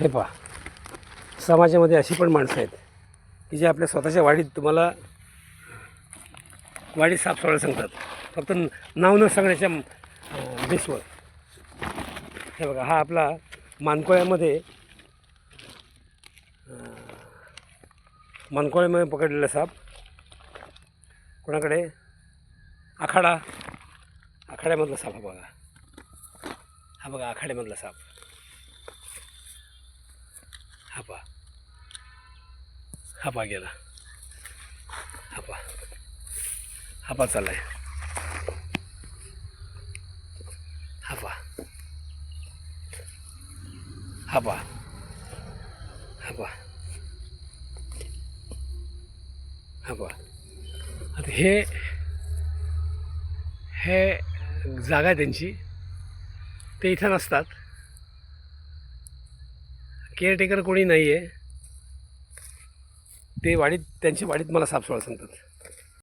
हे पहा, समाजामध्ये अशी पण माणसं आहेत की जे आपल्या स्वतःच्या वाडीत तुम्हाला वाडीत साप सोडायला सांगतात, फक्त नाव न सांगण्याच्या बेसवर. हे बघा, हा आपला मानकोळ्यामध्ये पकडलेला साप. कोणाकडे? आखाड्यामधला साप. हा बघा आखाड्यामधला साप. हा पहा गेला. हा पहा चाललाय. हा पहा. आता हे जागा आहे त्यांची. ते इथं नसतात. केअरटेकर कोणी नाही आहे. ते त्यांच्या वाडीत मला साप सोडायला सांगतात.